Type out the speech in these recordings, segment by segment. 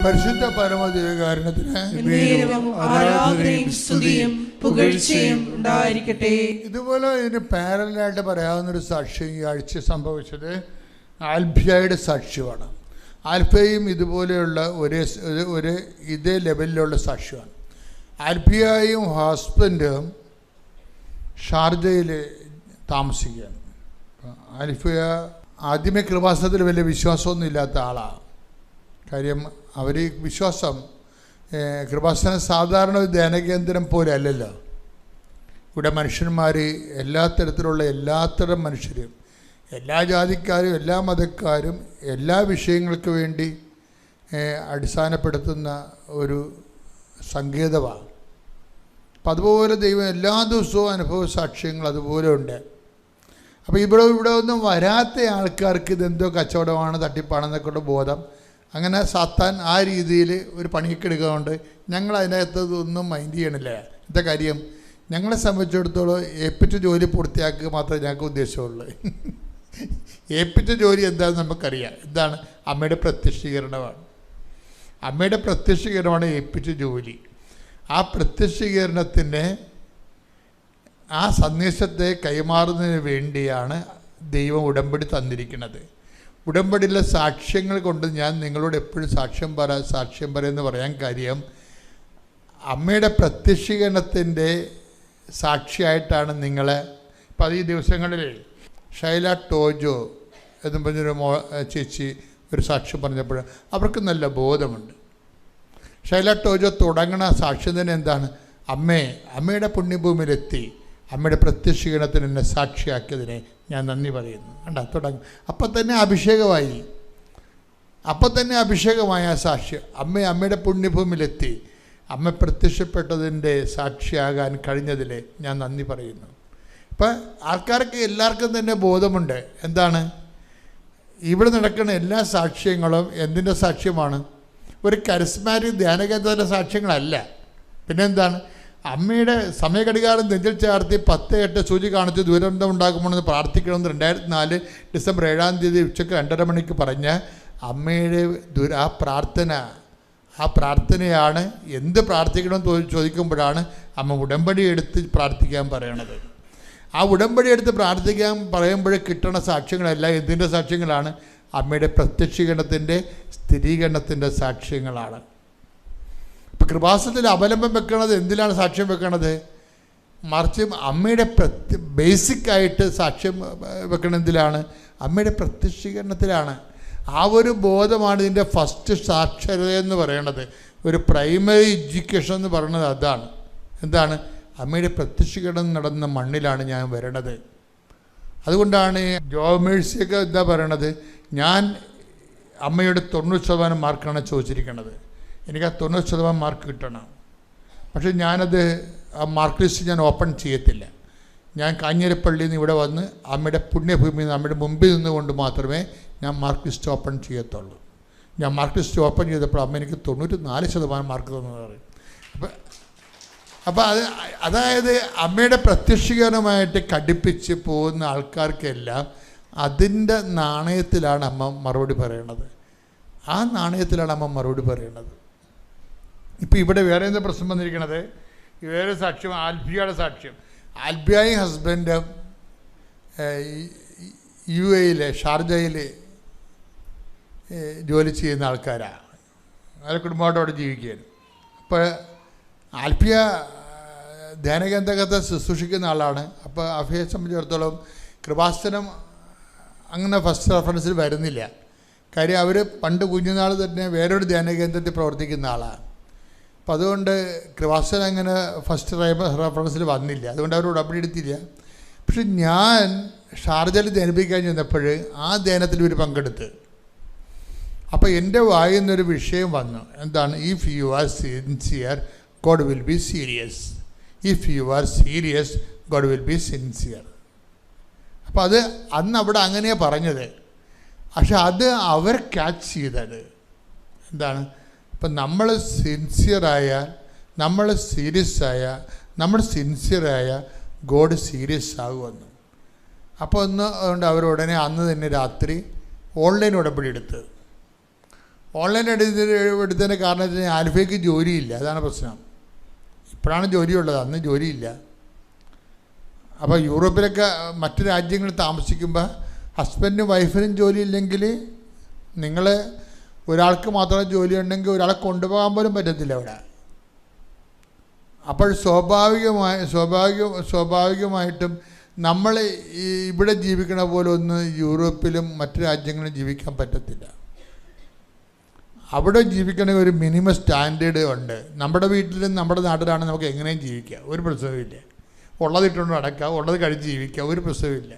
പരിശുദ്ധ പരമദിവ്യകാരുണ്യത്തിന് ആരാധനയും സ്തുതിയും പുകഴ്ചയും ഉണ്ടായിരിക്കട്ടെ. ഇതുപോലെ ഇതിന് പാരലായിട്ട് പറയാവുന്നൊരു സാക്ഷ്യം ഈ ആഴ്ച സംഭവിച്ചത് ആൽഫിയയുടെ സാക്ഷ്യമാണ്. ആൽഫയും ഇതുപോലെയുള്ള ഒരേ ഇതേ ലെവലിലുള്ള സാക്ഷ്യമാണ്. ആൽഫിയയും ഹസ്ബൻഡും ഷാർജയിൽ താമസിക്കുകയാണ്. ആൽഫിയ ആദ്യമേ കൃപാസനത്തിൽ വലിയ വിശ്വാസമൊന്നും ഇല്ലാത്ത ആളാണ്. കാര്യം അവർ വിശ്വാസം കൃപാസനം സാധാരണ ഒരു ധ്യാനകേന്ദ്രം പോലെ അല്ലല്ലോ. ഇവിടെ മനുഷ്യന്മാർ എല്ലാത്തരം മനുഷ്യരും, എല്ലാ ജാതിക്കാരും, എല്ലാ മതക്കാരും, എല്ലാ വിഷയങ്ങൾക്ക് വേണ്ടി അടിസ്ഥാനപ്പെടുത്തുന്ന ഒരു സങ്കേതമാണ്. അപ്പം അതുപോലെ ദൈവം എല്ലാ ദിവസവും അനുഭവ സാക്ഷ്യങ്ങൾ അതുപോലെ ഉണ്ട്. അപ്പോൾ ഇവിടെ ഒന്നും വരാത്ത ആൾക്കാർക്ക് ഇതെന്തോ കച്ചവടമാണ്, തട്ടിപ്പാണെന്നൊക്കെയുള്ള ബോധം. അങ്ങനെ സാത്താൻ ആ രീതിയിൽ ഒരു പണിയൊക്കെ എടുക്കുന്നതുകൊണ്ട് ഞങ്ങൾ അതിനകത്ത് ഒന്നും മൈൻഡ് ചെയ്യണില്ല. എന്താ കാര്യം, ഞങ്ങളെ സംബന്ധിച്ചിടത്തോളം ഏൽപ്പിച്ച ജോലി പൂർത്തിയാക്കുക മാത്രമേ ഞങ്ങൾക്ക് ഉദ്ദേശമുള്ളൂ. ഏൽപ്പിച്ച ജോലി എന്താണെന്ന് നമുക്കറിയാം. എന്താണ്? അമ്മയുടെ പ്രത്യക്ഷീകരണമാണ്. അമ്മയുടെ പ്രത്യക്ഷീകരണമാണ് ഏൽപ്പിച്ച ജോലി. ആ പ്രത്യക്ഷീകരണത്തിന് ആ സന്ദേശത്തെ കൈമാറുന്നതിന് വേണ്ടിയാണ് ദൈവം ഉടമ്പടി തന്നിരിക്കുന്നത്. ഉടമ്പടിയിലെ സാക്ഷ്യങ്ങൾ കൊണ്ട് ഞാൻ നിങ്ങളോട് എപ്പോഴും സാക്ഷ്യം പറയുമെന്ന് പറയാൻ കാര്യം, അമ്മയുടെ പ്രത്യക്ഷീകരണത്തിൻ്റെ സാക്ഷിയായിട്ടാണ് നിങ്ങളെ. ഇപ്പം ഈ ദിവസങ്ങളിൽ ഷൈല ടോജോ എന്നും പറഞ്ഞൊരു ചേച്ചി ഒരു സാക്ഷ്യം പറഞ്ഞപ്പോൾ അവർക്ക് നല്ല ബോധമുണ്ട്. ഷൈല ടോജോ തുടങ്ങണ സാക്ഷ്യം തന്നെ എന്താണ്? അമ്മയുടെ പുണ്യഭൂമിയിലെത്തി അമ്മയുടെ പ്രത്യക്ഷീകരണത്തിന് എന്നെ സാക്ഷിയാക്കിയതിനെ ഞാൻ നന്ദി പറയുന്നു. തുടങ്ങും. അപ്പം തന്നെ അഭിഷേകമായ ആ സാക്ഷ്യം. അമ്മയുടെ പുണ്യഭൂമിയിലെത്തി അമ്മ പ്രത്യക്ഷപ്പെട്ടതിൻ്റെ സാക്ഷിയാകാൻ കഴിഞ്ഞതിൽ ഞാൻ നന്ദി പറയുന്നു. ഇപ്പം എല്ലാവർക്കും തന്നെ ബോധമുണ്ട്. എന്താണ്? ഇവിടെ നടക്കുന്ന എല്ലാ സാക്ഷ്യങ്ങളും എന്തിൻ്റെ സാക്ഷ്യമാണ്? ഒരു കരിസ്മാറ്റിക് ധ്യാനകേന്ദ്രത്തിൻ്റെ സാക്ഷ്യങ്ങളല്ല. പിന്നെന്താണ്? അമ്മയുടെ സമയഘടികാരം നെഞ്ചിൽ ചേർത്തി 10:08 സൂചി കാണിച്ച് ദുരന്തം ഉണ്ടാകുമെന്ന് പ്രാർത്ഥിക്കണമെന്ന് 2004 ഡിസംബർ 7 ഉച്ചയ്ക്ക് 2:30 മണിക്ക് പറഞ്ഞ അമ്മയുടെ ആ പ്രാർത്ഥനയാണ്. എന്ത് പ്രാർത്ഥിക്കണമെന്ന് ചോദിക്കുമ്പോഴാണ് അമ്മ ഉടമ്പടി എടുത്ത് പ്രാർത്ഥിക്കാൻ പറയണത്. ആ ഉടമ്പടി എടുത്ത് പ്രാർത്ഥിക്കാൻ പറയുമ്പോൾ കിട്ടുന്ന സാക്ഷ്യങ്ങളെല്ലാം എന്തിൻ്റെ സാക്ഷ്യങ്ങളാണ്? അമ്മയുടെ പ്രത്യക്ഷീകരണത്തിൻ്റെ സ്ഥിരീകരണത്തിൻ്റെ സാക്ഷ്യങ്ങളാണ്. ഇപ്പം കൃപാസനത്തിൽ അവലംബം വെക്കണത് എന്തിലാണ് സാക്ഷ്യം വെക്കണത്? മറിച്ച് അമ്മയുടെ ബേസിക്കായിട്ട് സാക്ഷ്യം വെക്കണത് എന്തിലാണ്? അമ്മയുടെ പ്രത്യക്ഷീകരണത്തിലാണ്. ആ ഒരു ബോധമാണ് ഇതിൻ്റെ ഫസ്റ്റ് സാക്ഷരത എന്ന് പറയണത്. ഒരു പ്രൈമറി എഡ്യൂക്കേഷൻ എന്ന് പറയുന്നത് അതാണ്. എന്താണ്? അമ്മയുടെ പ്രത്യക്ഷീകരണം നടന്ന മണ്ണിലാണ് ഞാൻ വരണത്. അതുകൊണ്ടാണ് ജോമേഴ്സിയൊക്കെ എന്താ പറയണത്? ഞാൻ അമ്മയുടെ 90% മാർക്കാണ് ചോദിച്ചിരിക്കുന്നത്. എനിക്ക് ആ 90% മാർക്ക് കിട്ടണം. പക്ഷേ ഞാനത് ആ മാർക്ക് ലിസ്റ്റ് ഞാൻ ഓപ്പൺ ചെയ്യത്തില്ല. ഞാൻ കാഞ്ഞിരപ്പള്ളിയിൽ നിന്ന് ഇവിടെ വന്ന് അമ്മയുടെ പുണ്യഭൂമിയിൽ നിന്ന് അമ്മയുടെ മുമ്പിൽ നിന്നുകൊണ്ട് മാത്രമേ ഞാൻ മാർക്ക് ലിസ്റ്റ് ഓപ്പൺ ചെയ്യത്തുള്ളൂ. ഞാൻ മാർക്ക് ലിസ്റ്റ് ഓപ്പൺ ചെയ്തപ്പോൾ അമ്മ എനിക്ക് 94% മാർക്ക് തന്നെന്ന് പറയും. അപ്പോൾ അതായത് അമ്മയുടെ പ്രത്യക്ഷീകരണമായിട്ട് ഘടിപ്പിച്ച് പോകുന്ന ആൾക്കാർക്കെല്ലാം അതിൻ്റെ നാണയത്തിലാണ് അമ്മ മറുപടി പറയണത്. ആ നാണയത്തിലാണ് അമ്മ മറുപടി പറയണത്. ഇപ്പോൾ ഇവിടെ വേറെ എന്താ പ്രശ്നം വന്നിരിക്കണത്? വേറെ സാക്ഷ്യം, ആൽഫിയയുടെ സാക്ഷ്യം. ആൽഫിയയും ഹസ്ബൻഡും UAE ഷാർജയിൽ ജോലി ചെയ്യുന്ന ആൾക്കാരാണ്. അവരെ കുടുംബമായിട്ട് അവിടെ ജീവിക്കുകയാണ്. അപ്പോൾ ആൽഫിയ ധ്യാനകേന്ദ്രത്തെ ശുശ്രൂഷിക്കുന്ന ആളാണ്. അപ്പോൾ ആൽഫിയയെ സംബന്ധിച്ചിടത്തോളം കൃപാസനം അങ്ങനെ ഫസ്റ്റ് റെഫറൻസിൽ വരുന്നില്ല. കാര്യം അവർ പണ്ട് കുഞ്ഞുനാൾ തന്നെ വേറൊരു ധ്യാനകേന്ദ്രത്തിൽ പ്രവർത്തിക്കുന്ന ആളാണ്. അപ്പം അതുകൊണ്ട് കൃപാസനം അങ്ങനെ ഫസ്റ്റ് റെഫറൻസിൽ വന്നില്ല. അതുകൊണ്ട് അവർ ഉടമ്പടി എടുത്തില്ല. പക്ഷെ ഞാൻ ഷാർജയിൽ ധ്യാനിപ്പിക്കാൻ ചെന്നപ്പോൾ ആ ധ്യാനത്തിൽ ഒരു പങ്കെടുത്ത്. അപ്പോൾ എൻ്റെ വായിൽ നിന്നൊരു വിഷയം വന്നു. എന്താണ്? If you are sincere God will be serious. If you are serious God will be sincere. അപ്പോൾ അത് അന്ന് അവിടെ അങ്ങനെയാണ് പറഞ്ഞത്. പക്ഷെ അത് അവർ ക്യാച്ച് ചെയ്തത് എന്താണ്? ഇപ്പം നമ്മൾ സിൻസിയറായാൽ, നമ്മൾ സിൻസിയറായ ഗോഡ് സീരിയസ് ആകുമെന്ന്. അപ്പോൾ അതുകൊണ്ട് അവരുടനെ അന്ന് തന്നെ രാത്രി ഓൺലൈൻ ഉടമ്പടി എടുത്ത് ഓൺലൈൻ എടുത്തതിൻ്റെ കാരണം വെച്ച് കഴിഞ്ഞാൽ ആൽഫയ്ക്ക് ജോലിയില്ല, അതാണ് പ്രശ്നം. ഇപ്പോഴാണ് ജോലിയുള്ളത്, അന്ന് ജോലിയില്ല. അപ്പോൾ യൂറോപ്പിലൊക്കെ മറ്റു രാജ്യങ്ങളിൽ താമസിക്കുമ്പോൾ ഹസ്ബൻഡിനും വൈഫിനും ജോലിയില്ലെങ്കിൽ നിങ്ങൾ ഒരാൾക്ക് മാത്രം ജോലി ഉണ്ടെങ്കിൽ ഒരാളെ കൊണ്ടുപോകാൻ പോലും പറ്റത്തില്ല അവിടെ. അപ്പോൾ സ്വാഭാവികമായിട്ടും നമ്മൾ ഇവിടെ ജീവിക്കണ പോലെ ഒന്ന് യൂറോപ്പിലും മറ്റു രാജ്യങ്ങളിലും ജീവിക്കാൻ പറ്റത്തില്ല. അവിടെ ജീവിക്കണമെങ്കിൽ ഒരു മിനിമം സ്റ്റാൻഡേർഡ് ഉണ്ട്. നമ്മുടെ വീട്ടിലും നമ്മുടെ നാട്ടിലാണ് നമുക്ക് എങ്ങനെയും ജീവിക്കാം, ഒരു പ്രശ്നവുമില്ല. ഉള്ളതിട്ടുകൊണ്ട് നടക്കാം, ഉള്ളത് കഴിച്ച് ജീവിക്കാം, ഒരു പ്രശ്നവുമില്ല.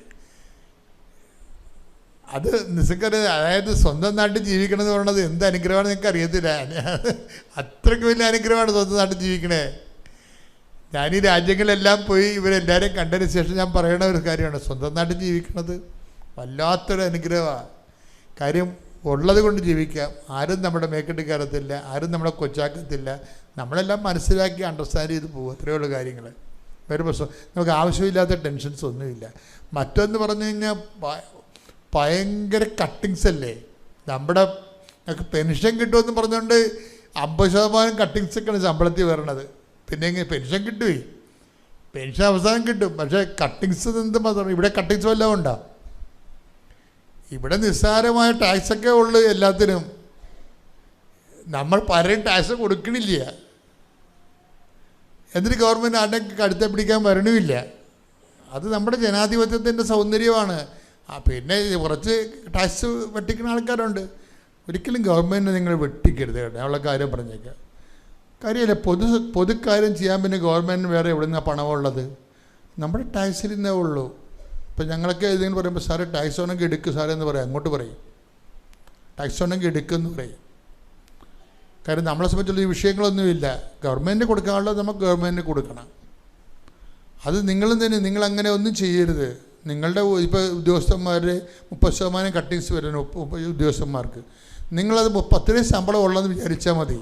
അത് നിസ്സംഗത, അതായത് സ്വന്തം നാട്ടിൽ ജീവിക്കണം എന്ന് പറയുന്നത് എന്ത് അനുഗ്രഹമാണ് നിങ്ങൾക്ക് അറിയത്തില്ല. അത്രയ്ക്ക് വലിയ അനുഗ്രഹമാണ് സ്വന്തം നാട്ടിൽ ജീവിക്കണേ. ഞാൻ ഈ രാജ്യങ്ങളിലെല്ലാം പോയി ഇവരെല്ലാവരെയും കണ്ടതിന് ശേഷം ഞാൻ പറയണ ഒരു കാര്യമാണ്, സ്വന്തം നാട്ടിൽ ജീവിക്കണത് വല്ലാത്തൊരു അനുഗ്രഹമാണ്. കാര്യം ഉള്ളത് കൊണ്ട് ജീവിക്കാം, ആരും നമ്മുടെ മേക്കെട്ട് കയറത്തില്ല, ആരും നമ്മളെ കൊച്ചാക്കത്തില്ല. നമ്മളെല്ലാം മനസ്സിലാക്കി അണ്ടർസ്റ്റാൻഡ് ചെയ്ത് പോകും, അത്രയുള്ള കാര്യങ്ങൾ. വേറെ പ്രശ്നം നമുക്ക് ആവശ്യമില്ലാത്ത ടെൻഷൻസ് ഒന്നുമില്ല. മറ്റൊന്ന് പറഞ്ഞു കഴിഞ്ഞാൽ ഭയങ്കര കട്ടിങ്സ് അല്ലേ. നമുക്ക് പെൻഷൻ കിട്ടുമെന്ന് പറഞ്ഞുകൊണ്ട് 50% കട്ടിങ്സൊക്കെയാണ് ശമ്പളത്തിൽ വരണത്. പിന്നെ എങ്ങനെ പെൻഷൻ കിട്ടുമേ? പെൻഷൻ അവസാനം കിട്ടും, പക്ഷേ കട്ടിങ്സ് എന്ത് മാത്രം. ഇവിടെ കട്ടിങ്സ് വല്ലതും ഉണ്ടോ? ഇവിടെ നിസ്സാരമായ ടാക്സൊക്കെ ഉള്ളു എല്ലാത്തിനും. നമ്മൾ പലരും ടാക്സ് കൊടുക്കണില്ല, എന്നിട്ട് ഗവൺമെൻറ് ആരുടെയൊക്കെ കടുത്ത പിടിക്കാൻ വരണമില്ല. അത് നമ്മുടെ ജനാധിപത്യത്തിൻ്റെ സൗന്ദര്യമാണ്. പിന്നെ കുറച്ച് ടാക്സ് വെട്ടിക്കുന്ന ആൾക്കാരുണ്ട്. ഒരിക്കലും ഗവൺമെൻറ് നിങ്ങൾ വെട്ടിക്കരുത് കേട്ടോ, ഉള്ള കാര്യം പറഞ്ഞേക്കാം. കാര്യമില്ല, പൊതുക്കാര്യം ചെയ്യാൻ പിന്നെ ഗവൺമെൻറ് വേറെ എവിടെ നിന്നാണ് പണമുള്ളത്? നമ്മുടെ ടാക്സിൽ നിന്നേ ഉള്ളൂ. ഇപ്പം ഞങ്ങളൊക്കെ ഏതെങ്കിലും പറയുമ്പോൾ സാറേ ടാക്സ് ഉണ്ടെങ്കിൽ എടുക്കും സാറേ എന്ന് പറയാം, അങ്ങോട്ട് പറയും ടാക്സ് ഉണ്ടെങ്കിൽ എടുക്കുമെന്ന് പറയും. കാര്യം നമ്മളെ സംബന്ധിച്ചുള്ള ഈ വിഷയങ്ങളൊന്നുമില്ല. ഗവൺമെൻറ് കൊടുക്കാനുള്ളത് നമുക്ക് ഗവൺമെൻറ് കൊടുക്കണം. അത് നിങ്ങളും തന്നെ നിങ്ങളങ്ങനെ ഒന്നും ചെയ്യരുത്. നിങ്ങളുടെ ഇപ്പോൾ ഉദ്യോഗസ്ഥന്മാർ 30% കട്ടിങ്സ് വരുന്നു ഉദ്യോഗസ്ഥന്മാർക്ക്. നിങ്ങളത് 10 ശമ്പളം ഉള്ളതെന്ന് വിചാരിച്ചാൽ മതി.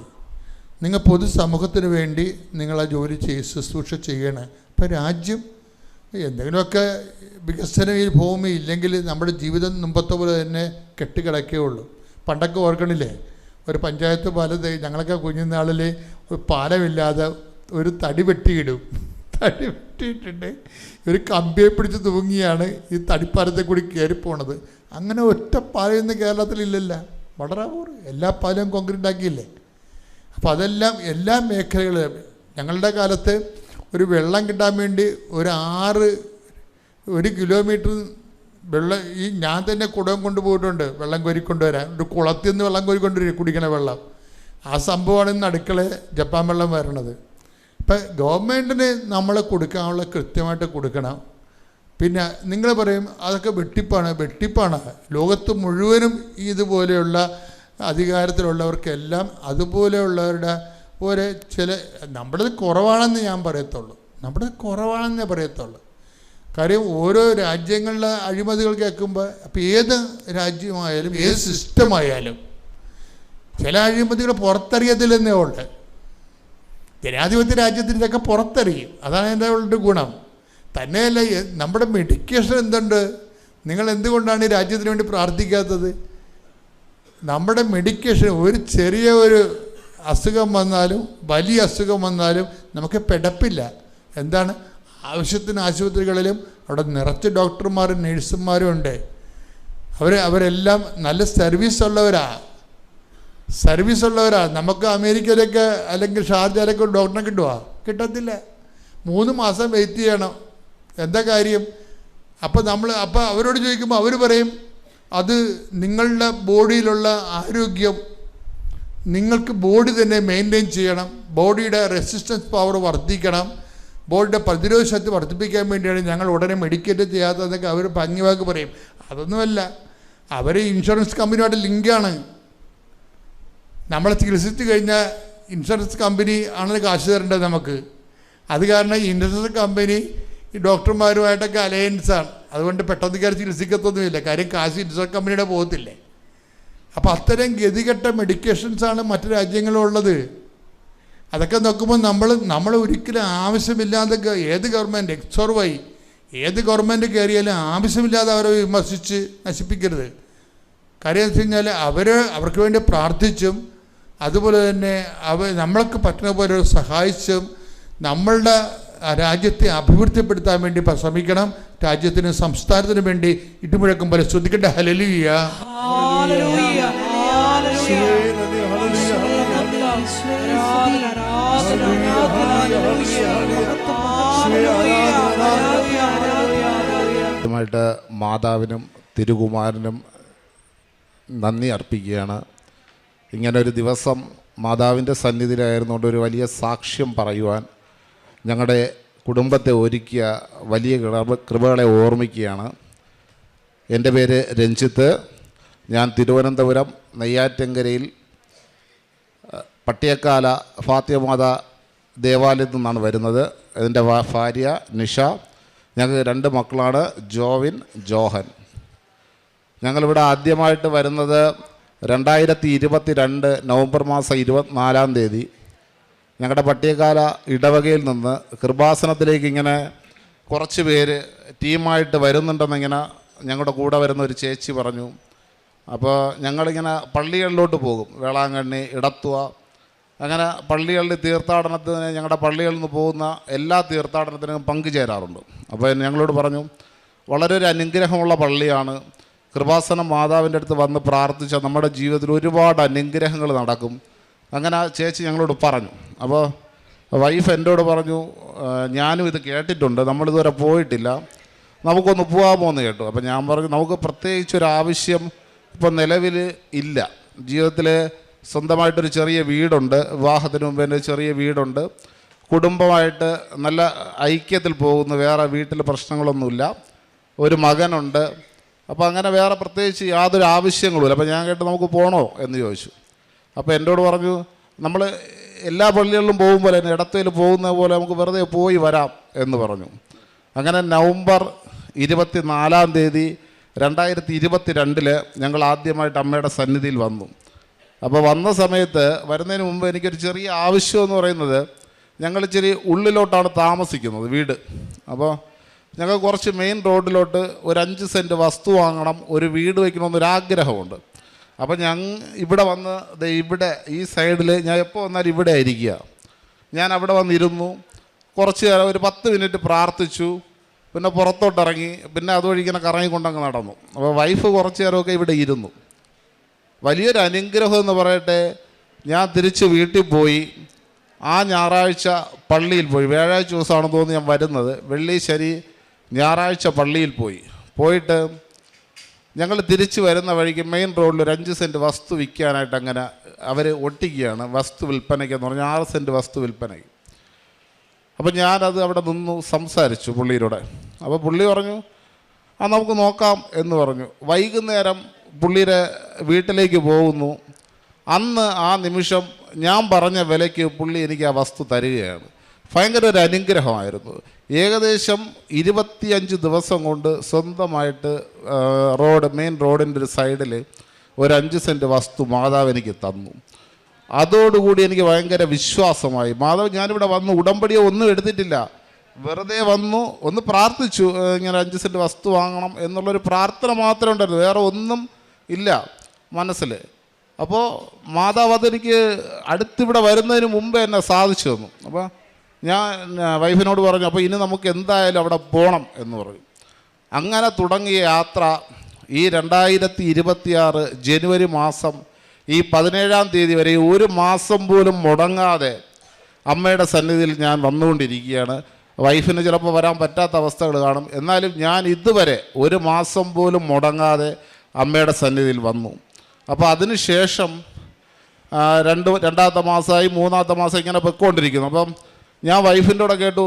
നിങ്ങൾ പൊതുസമൂഹത്തിന് വേണ്ടി നിങ്ങളാ ജോലി ശുശ്രൂഷ ചെയ്യണം. അപ്പോൾ രാജ്യം എന്തെങ്കിലുമൊക്കെ വികസനം ഭൂമി ഇല്ലെങ്കിൽ നമ്മുടെ ജീവിതം മുമ്പത്തെ പോലെ തന്നെ കെട്ടിക്കിടക്കുകയുള്ളൂ. പണ്ടൊക്കെ ഓർക്കണില്ലേ, ഒരു പഞ്ചായത്ത് പാലം, ഞങ്ങളൊക്കെ കുഞ്ഞുനാളിൽ ഒരു പാലമില്ലാതെ ഒരു തടി വെട്ടിയിടും. തടി വെട്ടിയിട്ടുണ്ട് ഒരു കമ്പിയെ പിടിച്ച് തൂങ്ങിയാണ് ഈ തടിപ്പാലത്തെ കൂടി കയറിപ്പോണത്. അങ്ങനെ ഒറ്റ പാലം ഇന്ന് കേരളത്തിലില്ലല്ല, വളരെ എല്ലാ പാലവും കോൺക്രീറ്റ് ആക്കിയില്ലേ. അപ്പോൾ അതെല്ലാം എല്ലാ മേഖലകളും. ഞങ്ങളുടെ കാലത്ത് ഒരു വെള്ളം കിട്ടാൻ വേണ്ടി 1 കിലോമീറ്റർ വെള്ളം ഞാൻ തന്നെ കുടം കൊണ്ടുപോയിട്ടുണ്ട് വെള്ളം കോരിക്കൊണ്ടുവരാൻ. ഒരു കുളത്തിൽ നിന്ന് വെള്ളം കോരിക്കൊണ്ടുവരും, കുടിക്കണ വെള്ളം. ആ സംഭവമാണ് ഇന്ന് അടുക്കള ജപ്പാൻ വെള്ളം വരണത്. ഇപ്പം ഗവൺമെൻറ്റിന് നമ്മൾ കൊടുക്കാനുള്ള കൃത്യമായിട്ട് കൊടുക്കണം. പിന്നെ നിങ്ങൾ പറയും അതൊക്കെ വെട്ടിപ്പാണ്. ലോകത്ത് മുഴുവനും ഇതുപോലെയുള്ള അധികാരത്തിലുള്ളവർക്കെല്ലാം അതുപോലെയുള്ളവരുടെ ഒരു ചില നമ്മുടേത് കുറവാണെന്ന് ഞാൻ പറയത്തുള്ളൂ. കാര്യം ഓരോ രാജ്യങ്ങളിലെ അഴിമതികൾ കേൾക്കുമ്പോൾ അപ്പോൾ ഏത് രാജ്യമായാലും ഏത് സിസ്റ്റമായാലും ചില അഴിമതികൾ പുറത്തറിയത്തില്ലെന്നേ ഉള്ളു. ജനാധിപത്യ രാജ്യത്തിന് ഇതൊക്കെ പുറത്തറിയും, അതാണ് എൻ്റെ ഉള്ള ഗുണം. തന്നെയല്ല നമ്മുടെ മെഡിക്കേഷൻ എന്തുണ്ട്? നിങ്ങൾ എന്തുകൊണ്ടാണ് ഈ രാജ്യത്തിന് വേണ്ടി പ്രാർത്ഥിക്കാത്തത്? നമ്മുടെ മെഡിക്കേഷൻ ഒരു ചെറിയ ഒരു അസുഖം വന്നാലും വലിയ അസുഖം വന്നാലും നമുക്ക് പിടപ്പില്ല. എന്താണ്? ആവശ്യത്തിന് ആശുപത്രികളിലും അവിടെ നിറച്ച് ഡോക്ടർമാരും നേഴ്സുമാരും ഉണ്ട്. അവരെല്ലാം നല്ല സർവീസ് ഉള്ളവരാ. നമുക്ക് അമേരിക്കയിലൊക്കെ അല്ലെങ്കിൽ ഷാർജയിലൊക്കെ ഒരു ഡോക്ടറെ കിട്ടത്തില്ല. 3 മാസം വെയിറ്റ് ചെയ്യണം. എന്താ കാര്യം? അപ്പോൾ അവരോട് ചോദിക്കുമ്പോൾ അവർ പറയും അത് നിങ്ങളുടെ ബോഡിയിലുള്ള ആരോഗ്യം, നിങ്ങൾക്ക് ബോഡി തന്നെ മെയിൻറ്റെയിൻ ചെയ്യണം, ബോഡിയുടെ റെസിസ്റ്റൻസ് പവർ വർദ്ധിക്കണം, ബോഡിയുടെ പ്രതിരോധ ശക്തി വർദ്ധിപ്പിക്കാൻ വേണ്ടിയാണ് ഞങ്ങൾ ഉടനെ മെഡിക്കേറ്റ് ചെയ്യാത്തതെന്നൊക്കെ അവർ ഭംഗിവാക്ക് പറയും. അതൊന്നുമല്ല, അവർ ഇൻഷുറൻസ് കമ്പനിയുമായിട്ട് ലിങ്കാണ്. നമ്മളെ ചികിത്സിച്ച് കഴിഞ്ഞാൽ ഇൻഷുറൻസ് കമ്പനി ആണല്ലോ കാശ് തരേണ്ടത് നമുക്ക്. അത് കാരണം ഈ ഇൻഷുറൻസ് കമ്പനി ഈ ഡോക്ടർമാരുമായിട്ടൊക്കെ അലയൻസാണ്. അതുകൊണ്ട് പെട്ടെന്ന് കയറി ചികിത്സിക്കത്തൊന്നുമില്ല. കാര്യം കാശ് ഇൻഷുറൻസ് കമ്പനിയുടെ പോകത്തില്ലേ. അപ്പോൾ അത്തരം ഗതികെട്ട മെഡിക്കേഷൻസാണ് മറ്റു രാജ്യങ്ങളുള്ളത്. അതൊക്കെ നോക്കുമ്പോൾ നമ്മൾ ഒരിക്കലും ആവശ്യമില്ലാതെ ഏത് ഗവൺമെൻറ് ഏത് ഗവൺമെൻറ് കയറിയാലും ആവശ്യമില്ലാതെ അവരെ വിമർശിച്ച് നശിപ്പിക്കരുത്. കാര്യം എന്ന് വെച്ച് കഴിഞ്ഞാൽ അവർക്ക് വേണ്ടി പ്രാർത്ഥിച്ചും അതുപോലെ തന്നെ നമ്മൾക്ക് പറ്റുന്ന പോലെ സഹായിച്ചും നമ്മളുടെ രാജ്യത്തെ അഭിവൃദ്ധിപ്പെടുത്താൻ വേണ്ടി ശ്രമിക്കണം. രാജ്യത്തിനും സംസ്ഥാനത്തിനും വേണ്ടി ഇട്ടുമുഴക്കും പോലെ ശ്രദ്ധിക്കട്ടെ. ഹല്ലേലൂയ. ായിട്ട് മാതാവിനും തിരുകുമാരനും നന്ദി അർപ്പിക്കുകയാണ്. ഇങ്ങനൊരു ദിവസം മാതാവിൻ്റെ സന്നിധിയിലായിരുന്നുകൊണ്ട് ഒരു വലിയ സാക്ഷ്യം പറയുവാൻ ഞങ്ങളുടെ കുടുംബത്തെ ഒരുക്കിയ വലിയ കൃപകളെ ഓർമ്മിക്കുകയാണ്. എൻ്റെ പേര് രഞ്ജിത്ത്. ഞാൻ തിരുവനന്തപുരം നെയ്യാറ്റിൻകരയിൽ പട്ടിയക്കാല ഫാത്തിമാത ദേവാലയത്തിൽ നിന്നാണ് വരുന്നത്. എൻ്റെ ഭാര്യ നിഷ. ഞങ്ങൾക്ക് 2 മക്കളാണ്, ജോവിൻ, ജോഹൻ. ഞങ്ങളിവിടെ ആദ്യമായിട്ട് വരുന്നത് 2022 നവംബർ മാസം 24-ാം തീയതി ഞങ്ങളുടെ പട്ടിയക്കാല ഇടവകയിൽ നിന്ന് കൃപാസനത്തിലേക്ക് ഇങ്ങനെ കുറച്ച് പേര് ടീമായിട്ട് വരുന്നുണ്ടെന്നിങ്ങനെ ഞങ്ങളുടെ കൂടെ വരുന്ന ഒരു ചേച്ചി പറഞ്ഞു. അപ്പോൾ ഞങ്ങളിങ്ങനെ പള്ളികളിലോട്ട് പോകും. വേളാങ്കണ്ണി, ഇടത്തുവ, അങ്ങനെ പള്ളികളിൽ തീർത്ഥാടനത്തിന് ഞങ്ങളുടെ പള്ളികളിൽ നിന്ന് പോകുന്ന എല്ലാ തീർത്ഥാടനത്തിനും പങ്കുചേരാറുണ്ട്. അപ്പോൾ ഞങ്ങളോട് പറഞ്ഞു, വളരെ ഒരു അനുഗ്രഹമുള്ള പള്ളിയാണ്. കൃപാസനം മാതാവിൻ്റെ അടുത്ത് വന്ന് പ്രാർത്ഥിച്ചാൽ നമ്മുടെ ജീവിതത്തിൽ ഒരുപാട് അനുഗ്രഹങ്ങൾ നടക്കും. അങ്ങനെ ആ ചേച്ചി ഞങ്ങളോട് പറഞ്ഞു. അപ്പോൾ വൈഫ് എന്നോട് പറഞ്ഞു, ഞാനും ഇത് കേട്ടിട്ടുണ്ട്, നമ്മളിതുവരെ പോയിട്ടില്ല, നമുക്കൊന്ന് പോകാമോ എന്ന് കേട്ടു. അപ്പോൾ ഞാൻ പറഞ്ഞു, നമുക്ക് പ്രത്യേകിച്ചൊരാവശ്യം ഇപ്പം നിലവിൽ ഇല്ല. ജീവിതത്തിൽ സ്വന്തമായിട്ടൊരു ചെറിയ വീടുണ്ട്, വിവാഹത്തിന് മുമ്പ് എൻ്റെ ചെറിയ വീടുണ്ട്, കുടുംബമായിട്ട് നല്ല ഐക്യത്തിൽ പോകുന്നു, വേറെ വീട്ടിൽ പ്രശ്നങ്ങളൊന്നുമില്ല, ഒരു മകനുണ്ട്. അപ്പോൾ അങ്ങനെ വേറെ പ്രത്യേകിച്ച് യാതൊരു ആവശ്യങ്ങളുമില്ല. അപ്പോൾ ഞാൻ കേട്ട് നമുക്ക് പോകണോ എന്ന് ചോദിച്ചു. അപ്പോൾ എന്നോട് പറഞ്ഞു, നമ്മൾ എല്ലാ പള്ളികളിലും പോകുമ്പോൾ തന്നെ ഇടത്തേൽ പോകുന്ന പോലെ നമുക്ക് വെറുതെ പോയി വരാം എന്ന് പറഞ്ഞു. അങ്ങനെ നവംബർ 24-ാം തീയതി 2022 ഞങ്ങൾ ആദ്യമായിട്ട് അമ്മയുടെ സന്നിധിയിൽ വന്നു. അപ്പോൾ വന്ന സമയത്ത് വരുന്നതിന് മുമ്പ് എനിക്കൊരു ചെറിയ ആവശ്യം എന്ന് പറയുന്നത്, ഞങ്ങൾ ഇച്ചിരി ഉള്ളിലോട്ടാണ് താമസിക്കുന്നത് വീട്. അപ്പോൾ ഞങ്ങൾ കുറച്ച് മെയിൻ റോഡിലോട്ട് ഒരു 5 സെൻറ്റ് വസ്തു വാങ്ങണം, ഒരു വീട് വയ്ക്കണമെന്നൊരാഗ്രഹമുണ്ട്. അപ്പോൾ ഇവിടെ വന്ന് ഇവിടെ ഈ സൈഡിൽ ഞാൻ എപ്പോൾ വന്നാലും ഇവിടെ ആയിരിക്കുക. ഞാൻ അവിടെ വന്നിരുന്നു, കുറച്ച് നേരം ഒരു 10 മിനിറ്റ് പ്രാർത്ഥിച്ചു, പിന്നെ പുറത്തോട്ടിറങ്ങി, പിന്നെ അതുവഴി ഇങ്ങനെ കറങ്ങിക്കൊണ്ടങ്ങ് നടന്നു. അപ്പോൾ വൈഫ് കുറച്ച് നേരമൊക്കെ ഇവിടെ ഇരുന്നു. വലിയൊരു അനുഗ്രഹം എന്ന് പറയട്ടെ, ഞാൻ തിരിച്ച് വീട്ടിൽ പോയി. ആ ഞായറാഴ്ച പള്ളിയിൽ പോയി. വ്യാഴാഴ്ച ദിവസമാണെന്ന് തോന്നി ഞാൻ വരുന്നത്. വെള്ളി, ശനി, ഞായറാഴ്ച പള്ളിയിൽ പോയിട്ട് ഞങ്ങൾ തിരിച്ച് വരുന്ന വഴിക്ക് മെയിൻ റോഡിൽ ഒരു 5 സെൻറ്റ് വസ്തു വിൽക്കാനായിട്ട് അങ്ങനെ അവർ ഒട്ടിക്കുകയാണ്. വസ്തു വിൽപ്പനയ്ക്കെന്ന് പറഞ്ഞാൽ 6 സെൻറ്റ് വസ്തു വിൽപ്പനയ്ക്ക്. അപ്പോൾ ഞാനത് അവിടെ നിന്നു സംസാരിച്ചു പുള്ളിയോടെ. അപ്പോൾ പുള്ളി പറഞ്ഞു, നമുക്ക് നോക്കാം എന്ന് പറഞ്ഞു. വൈകുന്നേരം പുള്ളിയുടെ വീട്ടിലേക്ക് പോകുന്നു. അന്ന് ആ നിമിഷം ഞാൻ പറഞ്ഞ വിലയ്ക്ക് പുള്ളി എനിക്ക് ആ വസ്തു തരികയാണ്. ഭയങ്കര ഒരു അനുഗ്രഹമായിരുന്നു. ഏകദേശം 25 ദിവസം കൊണ്ട് സ്വന്തമായിട്ട് മെയിൻ റോഡിൻ്റെ ഒരു സൈഡിൽ ഒരു 5 സെൻറ്റ് വസ്തു മാതാവ് എനിക്ക് തന്നു. അതോടുകൂടി എനിക്ക് ഭയങ്കര വിശ്വാസമായി. മാതാവ്, ഞാനിവിടെ വന്ന് ഉടമ്പടിയോ ഒന്നും എടുത്തിട്ടില്ല, വെറുതെ വന്നു, ഒന്ന് പ്രാർത്ഥിച്ചു, ഇങ്ങനെ 5 സെൻറ്റ് വസ്തു വാങ്ങണം എന്നുള്ളൊരു പ്രാർത്ഥന മാത്രമേ ഉണ്ടായിരുന്നു, വേറെ ഒന്നും ഇല്ല മനസ്സിൽ. അപ്പോൾ മാതാവ് അതെനിക്ക് അടുത്തിവിടെ വരുന്നതിന് മുമ്പേ എന്നെ സാധിച്ചു തന്നു. അപ്പോൾ ഞാൻ വൈഫിനോട് പറഞ്ഞു, അപ്പോൾ ഇനി നമുക്ക് എന്തായാലും അവിടെ പോകണം എന്ന് പറഞ്ഞു. അങ്ങനെ തുടങ്ങിയ യാത്ര ഈ 2026 ജനുവരി മാസം ഈ 17-ാം തീയതി വരെ ഒരു മാസം പോലും മുടങ്ങാതെ അമ്മയുടെ സന്നിധിയിൽ ഞാൻ വന്നുകൊണ്ടിരിക്കുകയാണ്. വൈഫിന് ചിലപ്പോൾ വരാൻ പറ്റാത്ത അവസ്ഥകൾ കാണും, എന്നാലും ഞാൻ ഇതുവരെ ഒരു മാസം പോലും മുടങ്ങാതെ അമ്മയുടെ സന്നിധിയിൽ വന്നു. അപ്പോൾ അതിന് ശേഷം രണ്ടാമത്തെ മാസമായി, 3-ാമത്തെ മാസം ഇങ്ങനെ പൊയ്ക്കൊണ്ടിരിക്കുന്നു. അപ്പം ഞാൻ വൈഫിൻ്റെ കൂടെ കേട്ടു,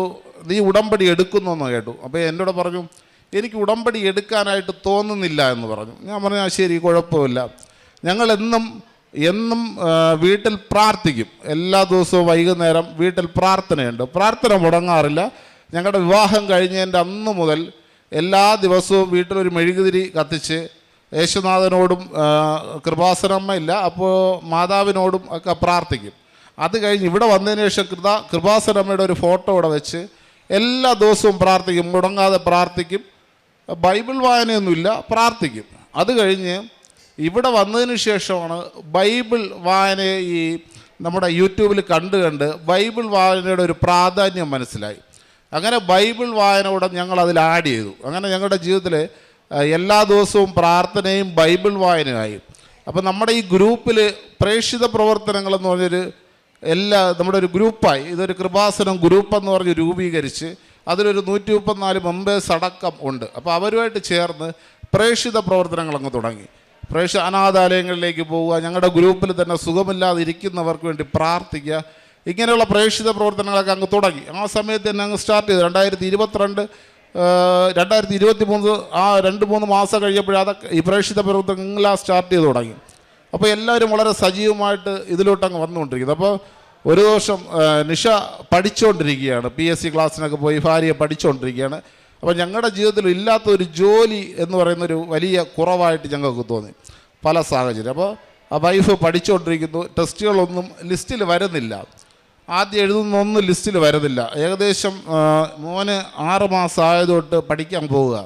നീ ഉടമ്പടി എടുക്കുന്നെന്ന് കേട്ടു. അപ്പോൾ എന്നോട് പറഞ്ഞു, എനിക്ക് ഉടമ്പടി എടുക്കാനായിട്ട് തോന്നുന്നില്ല എന്ന് പറഞ്ഞു. ഞാൻ പറഞ്ഞു, ശരി, കുഴപ്പമില്ല. ഞങ്ങൾ എന്നും വീട്ടിൽ പ്രാർത്ഥിക്കും. എല്ലാ ദിവസവും വൈകുന്നേരം വീട്ടിൽ പ്രാർത്ഥനയുണ്ട്, പ്രാർത്ഥന മുടങ്ങാറില്ല. ഞങ്ങളുടെ വിവാഹം കഴിഞ്ഞതിൻ്റെ അന്ന് മുതൽ എല്ലാ ദിവസവും വീട്ടിലൊരു മെഴുകുതിരി കത്തിച്ച് യേശുനാഥനോടും കൃപാസനമ്മ ഇല്ല, അപ്പോൾ മാതാവിനോടും ഒക്കെ പ്രാർത്ഥിക്കും. അത് കഴിഞ്ഞ് ഇവിടെ വന്നതിന് ശേഷം കൃപാസനമ്മയുടെ ഒരു ഫോട്ടോ ഇവിടെ വെച്ച് എല്ലാ ദിവസവും പ്രാർത്ഥിക്കും, മുടങ്ങാതെ പ്രാർത്ഥിക്കും. ബൈബിൾ വായനയൊന്നുമില്ല, പ്രാർത്ഥിക്കും. അത് കഴിഞ്ഞ് ഇവിടെ വന്നതിന് ശേഷമാണ് ബൈബിൾ വായനയെ ഈ നമ്മുടെ യൂട്യൂബിൽ കണ്ട് ബൈബിൾ വായനയുടെ ഒരു പ്രാധാന്യം മനസ്സിലായി. അങ്ങനെ ബൈബിൾ വായനയോടെ ഞങ്ങൾ അതിൽ ആഡ് ചെയ്തു. അങ്ങനെ ഞങ്ങളുടെ ജീവിതത്തിൽ എല്ലാ ദിവസവും പ്രാർത്ഥനയും ബൈബിൾ വായനയായി. അപ്പോൾ നമ്മുടെ ഈ ഗ്രൂപ്പിൽ പ്രേക്ഷിത പ്രവർത്തനങ്ങളെന്ന് പറഞ്ഞൊരു നമ്മുടെ ഒരു ഗ്രൂപ്പായി. ഇതൊരു കൃപാസനം ഗ്രൂപ്പ് എന്ന് പറഞ്ഞ് രൂപീകരിച്ച് അതിലൊരു 134 മെമ്പേഴ്സ് അടക്കം ഉണ്ട്. അപ്പോൾ അവരുമായിട്ട് ചേർന്ന് പ്രേക്ഷിത പ്രവർത്തനങ്ങളങ്ങ് തുടങ്ങി. അനാഥാലയങ്ങളിലേക്ക് പോവുക, ഞങ്ങളുടെ ഗ്രൂപ്പിൽ തന്നെ സുഖമില്ലാതെ ഇരിക്കുന്നവർക്ക് വേണ്ടി പ്രാർത്ഥിക്കുക, ഇങ്ങനെയുള്ള പ്രേക്ഷിത പ്രവർത്തനങ്ങളൊക്കെ അങ്ങ് തുടങ്ങി. ആ സമയത്ത് തന്നെ അങ്ങ് സ്റ്റാർട്ട് ചെയ്തു. 2023 ആ 2-3 മാസം കഴിഞ്ഞപ്പോഴതൊക്കെ ഈ പ്രേക്ഷിത പ്രവർത്തനങ്ങളെല്ലാം സ്റ്റാർട്ട് ചെയ്ത് തുടങ്ങി. അപ്പോൾ എല്ലാവരും വളരെ സജീവമായിട്ട് ഇതിലോട്ടങ്ങ് വന്നുകൊണ്ടിരിക്കുന്നത്. അപ്പോൾ ഒരു ദിവസം നിഷ പഠിച്ചുകൊണ്ടിരിക്കുകയാണ്, PSC ക്ലാസ്സിനൊക്കെ പോയി ഭാര്യയെ പഠിച്ചുകൊണ്ടിരിക്കുകയാണ്. അപ്പോൾ ഞങ്ങളുടെ ജീവിതത്തിൽ ഇല്ലാത്തൊരു ജോലി എന്ന് പറയുന്നൊരു വലിയ കുറവായിട്ട് ഞങ്ങൾക്ക് തോന്നി പല സാഹചര്യം. അപ്പോൾ ആ വൈഫ് പഠിച്ചുകൊണ്ടിരിക്കുന്നു, ടെസ്റ്റുകളൊന്നും ലിസ്റ്റിൽ വരുന്നില്ല, ആദ്യം എഴുതുന്നൊന്നും ലിസ്റ്റിൽ വരുന്നില്ല. ഏകദേശം മോന് 6 മാസം ആയതുകൊണ്ട് പഠിക്കാൻ പോവുക.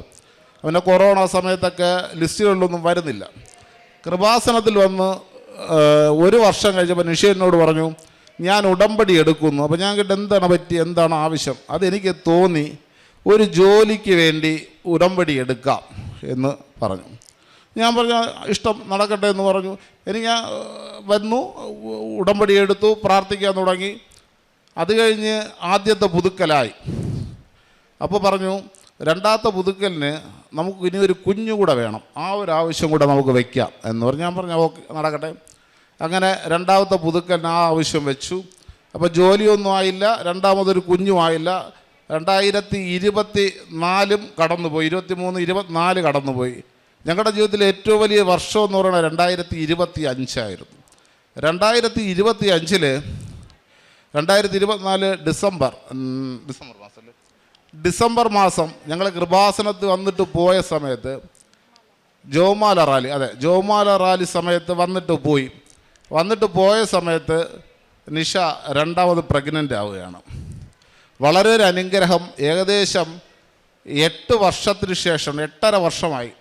അവൻ്റെ കൊറോണ സമയത്തൊക്കെ ലിസ്റ്റുകളിലൊന്നും വരുന്നില്ല. കൃപാസനത്തിൽ വന്ന് 1 വർഷം കഴിഞ്ഞപ്പോൾ നിഷ എന്നോട് പറഞ്ഞു, ഞാൻ ഉടമ്പടി എടുക്കുന്നു. അപ്പോൾ ഞാൻ കേട്ട് എന്താണ് പറ്റി, എന്താണ് ആവശ്യം? അതെനിക്ക് തോന്നി ഒരു ജോലിക്ക് വേണ്ടി ഉടമ്പടി എടുക്കാം എന്ന് പറഞ്ഞു. ഞാൻ പറഞ്ഞു ഇഷ്ടം, നടക്കട്ടെ എന്ന് പറഞ്ഞു. ഞാൻ വന്നു, ഉടമ്പടി എടുത്തു, പ്രാർത്ഥിക്കാൻ തുടങ്ങി. അത് കഴിഞ്ഞ് ആദ്യത്തെ പുതുക്കലായി. അപ്പോൾ പറഞ്ഞു രണ്ടാമത്തെ പുതുക്കലിന് നമുക്ക് ഇനി ഒരു കുഞ്ഞുകൂടെ വേണം, ആ ഒരു ആവശ്യം കൂടെ നമുക്ക് വയ്ക്കാം എന്ന് പറഞ്ഞു. ഞാൻ പറഞ്ഞു ഓക്കെ, നടക്കട്ടെ. അങ്ങനെ രണ്ടാമത്തെ പുതുക്കലിന് ആ ആവശ്യം വെച്ചു. അപ്പോൾ ജോലിയൊന്നും ആയില്ല, രണ്ടാമതൊരു കുഞ്ഞുമായില്ല. 2024 കടന്നുപോയി, 23, 24 കടന്നുപോയി. ഞങ്ങളുടെ ജീവിതത്തിലെ ഏറ്റവും വലിയ വർഷം എന്ന് പറയുന്നത് 2025 ആയിരുന്നു. 2024 ഡിസംബർ മാസം ഞങ്ങൾ കൃപാസനത്ത് വന്നിട്ട് പോയ സമയത്ത് ജോമാല റാലി സമയത്ത് വന്നിട്ട് പോയ സമയത്ത് നിഷ രണ്ടാമത് പ്രഗ്നൻ്റ് ആവുകയാണ്. വളരെ ഒരു അനുഗ്രഹം. ഏകദേശം 8 വർഷത്തിന് ശേഷം, 8.5 വർഷമായി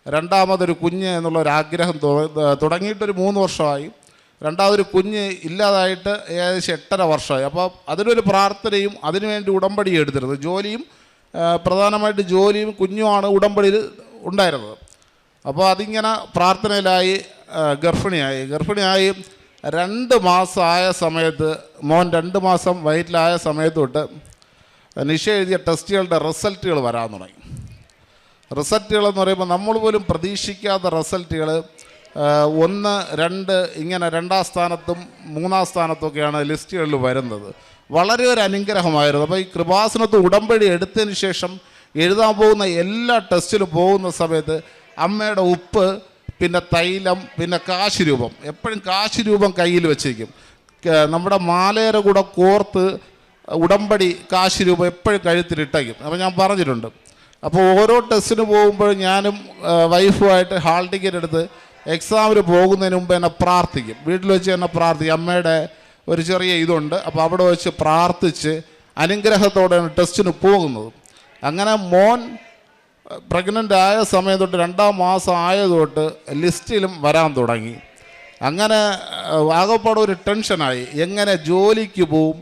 രണ്ടാമതൊരു കുഞ്ഞ് എന്നുള്ളൊരാഗ്രഹം തുടങ്ങിയിട്ടൊരു 3 വർഷമായി. രണ്ടാമതൊരു കുഞ്ഞ് ഇല്ലാതായിട്ട് ഏകദേശം 8.5 വർഷമായി. അപ്പോൾ അതിനൊരു പ്രാർത്ഥനയും അതിനുവേണ്ടി ഉടമ്പടി എടുത്തിരുന്നത്. ജോലിയും പ്രധാനമായിട്ട് ജോലിയും കുഞ്ഞുമാണ് ഉടമ്പടിയിൽ ഉണ്ടായിരുന്നത്. അപ്പോൾ അതിങ്ങനെ പ്രാർത്ഥനയിലായി ഗർഭിണിയായി 2 മാസമായ സമയത്ത്, മോൻ 2 മാസം വയറ്റിലായ സമയത്ത് തൊട്ട് നിഷ എഴുതിയ ടെസ്റ്റുകളുടെ റിസൾട്ടുകൾ വരാൻ തുടങ്ങി. റിസൾട്ടുകളെന്ന് പറയുമ്പോൾ നമ്മൾ പോലും പ്രതീക്ഷിക്കാത്ത റിസൾട്ടുകൾ 1, 2 ഇങ്ങനെ 2ാം സ്ഥാനത്തും 3ാം സ്ഥാനത്തൊക്കെയാണ് ലിസ്റ്റുകളിൽ വരുന്നത്. വളരെ ഒരു അനുഗ്രഹമായിരുന്നു. അപ്പോൾ ഈ കൃപാസനത്ത് ഉടമ്പടി എടുത്തതിന് ശേഷം എഴുതാൻ പോകുന്ന എല്ലാ ടെസ്റ്റിലും പോകുന്ന സമയത്ത് അമ്മയുടെ ഉപ്പ്, പിന്നെ തൈലം, പിന്നെ കാശുരൂപം, എപ്പോഴും കാശുരൂപം കയ്യിൽ വെച്ചിരിക്കും. നമ്മുടെ മാലയുടെ കൂടെ കോർത്ത് ഉടമ്പടി കാശുരൂപം എപ്പോഴും കഴുത്തിലിട്ടയ്ക്കും. അപ്പോൾ ഞാൻ പറഞ്ഞിട്ടുണ്ട്. അപ്പോൾ ഓരോ ടെസ്റ്റിന് പോകുമ്പോഴും ഞാനും വൈഫുമായിട്ട് ഹാൾ ടിക്കറ്റ് എടുത്ത് എക്സാമിന് പോകുന്നതിന് മുമ്പ് എന്നെ പ്രാർത്ഥിക്കും. വീട്ടിൽ വെച്ച് എന്നെ പ്രാർത്ഥിക്കും. അമ്മയുടെ ഒരു ചെറിയ ഇതുണ്ട്, അപ്പോൾ അവിടെ വെച്ച് പ്രാർത്ഥിച്ച് അനുഗ്രഹത്തോടെയാണ് ടെസ്റ്റിന് പോകുന്നത്. അങ്ങനെ മോൻ പ്രഗ്നൻ്റ് ആയ സമയം തൊട്ട് 2ാം മാസം ആയതൊട്ട് ലിസ്റ്റിലും വരാൻ തുടങ്ങി. അങ്ങനെ ആകപ്പാടെ ഒരു ടെൻഷനായി, എങ്ങനെ ജോലിക്ക് പോവും,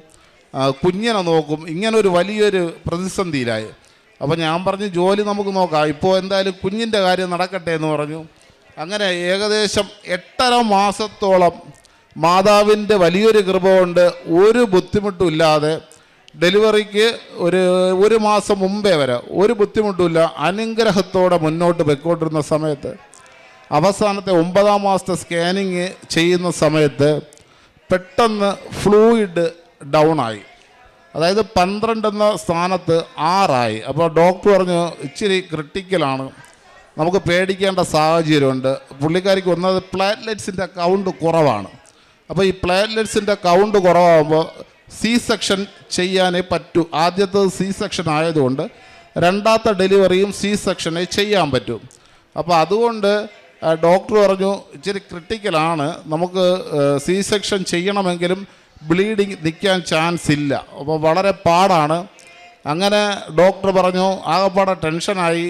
കുഞ്ഞിനെ നോക്കും, ഇങ്ങനെ ഒരു വലിയൊരു പ്രതിസന്ധിയിലായി. അപ്പോൾ ഞാൻ പറഞ്ഞു ജോലി നമുക്ക് നോക്കാം, ഇപ്പോൾ എന്തായാലും കുഞ്ഞിൻ്റെ കാര്യം നടക്കട്ടെ എന്ന് പറഞ്ഞു. അങ്ങനെ ഏകദേശം 8.5 മാസത്തോളം മാതാവിൻ്റെ വലിയൊരു കൃപ കൊണ്ട് ഒരു ബുദ്ധിമുട്ടും ഇല്ലാതെ ഡെലിവറിക്ക് ഒരു മാസം മുമ്പേ വരെ ഒരു ബുദ്ധിമുട്ടുമില്ല, അനുഗ്രഹത്തോടെ മുന്നോട്ട് പോയിക്കൊണ്ടിരുന്ന സമയത്ത് അവസാനത്തെ 9ാം മാസത്തെ സ്കാനിങ് ചെയ്യുന്ന സമയത്ത് പെട്ടെന്ന് ഫ്ലൂയിഡ് ഡൗൺ ആയി. അതായത് 12 എന്ന സ്ഥാനത്ത് 6 ആയി. അപ്പോൾ ഡോക്ടർ പറഞ്ഞു ഇച്ചിരി ക്രിട്ടിക്കലാണ്, നമുക്ക് പേടിക്കേണ്ട സാഹചര്യമുണ്ട്. പുള്ളിക്കാരിക്ക് വന്നത് പ്ലാറ്റ്ലെറ്റ്സിൻ്റെ കൗണ്ട് കുറവാണ്. അപ്പോൾ ഈ പ്ലാറ്റ്ലെറ്റ്സിൻ്റെ കൗണ്ട് കുറവാകുമ്പോൾ C-സെക്ഷൻ ചെയ്യാനേ പറ്റൂ. ആദ്യത്തേത് C-സെക്ഷൻ ആയതുകൊണ്ട് 2ാമത്തെ ഡെലിവറിയും C-സെക്ഷനെ ചെയ്യാൻ പറ്റും. അപ്പോൾ അതുകൊണ്ട് ഡോക്ടർ പറഞ്ഞു ഇച്ചിരി ക്രിട്ടിക്കലാണ്, നമുക്ക് C-സെക്ഷൻ ചെയ്യണമെങ്കിലും ബ്ലീഡിങ് നിൽക്കാൻ ചാൻസ് ഇല്ല, അപ്പോൾ വളരെ പാടാണ്. അങ്ങനെ ഡോക്ടർ പറഞ്ഞു, ആകെപ്പാടെ ടെൻഷനായി.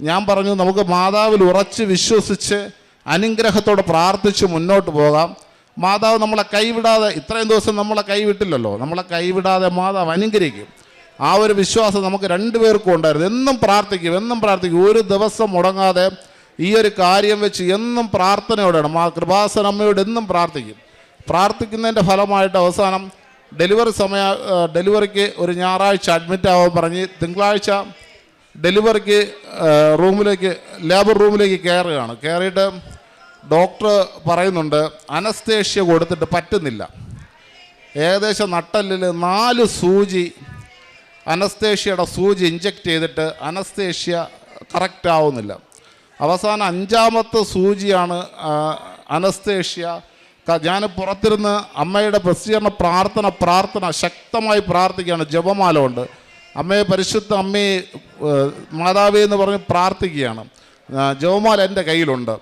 ഞാൻ പറഞ്ഞു നമുക്ക് മാതാവിൽ ഉറച്ച് വിശ്വസിച്ച് അനുഗ്രഹത്തോടെ പ്രാർത്ഥിച്ച് മുന്നോട്ട് പോകാം. മാതാവ് നമ്മളെ കൈവിടാതെ, ഇത്രയും ദിവസം നമ്മളെ കൈവിട്ടില്ലല്ലോ, നമ്മളെ കൈവിടാതെ മാതാവ് അനുഗ്രഹിക്കും. ആ ഒരു വിശ്വാസം നമുക്ക് രണ്ടുപേർക്കും ഉണ്ടായിരുന്നു. എന്നും പ്രാർത്ഥിക്കും. ഒരു ദിവസം മുടങ്ങാതെ ഈ ഒരു കാര്യം വെച്ച് എന്നും പ്രാർത്ഥനയോടെയാണ്. കൃപാസനമ്മയോട് എന്നും പ്രാർത്ഥിക്കുന്നതിൻ്റെ ഫലമായിട്ട് അവസാനം ഡെലിവറിക്ക് ഒരു ഞായറാഴ്ച അഡ്മിറ്റ് ആവാൻ പറഞ്ഞ് തിങ്കളാഴ്ച ഡെലിവറിക്ക് ലേബർ റൂമിലേക്ക് കയറിയിട്ട് ഡോക്ടർ പറയുന്നുണ്ട് അനസ്തേഷ്യ കൊടുത്തിട്ട് പറ്റുന്നില്ല. ഏകദേശം നട്ടെല്ലിൽ 4 സൂചി അനസ്തേഷ്യയുടെ സൂചി ഇഞ്ചെക്റ്റ് ചെയ്തിട്ട് അനസ്തേഷ്യ കറക്റ്റ് ആവുന്നില്ല. അവസാനം 5ാമത്തെ സൂചിയാണ് അനസ്തേഷ്യ. ഞാൻ പുറത്തിരുന്ന് അമ്മയുടെ പ്രസിദ്ധീകരണ പ്രാർത്ഥന ശക്തമായി പ്രാർത്ഥിക്കുകയാണ്. ജപമാല കൊണ്ട് അമ്മയെ, പരിശുദ്ധ അമ്മയെ, മാതാവേ എന്ന് പറഞ്ഞ് പ്രാർത്ഥിക്കുകയാണ്. ജപമാല എൻ്റെ കയ്യിലുണ്ട്.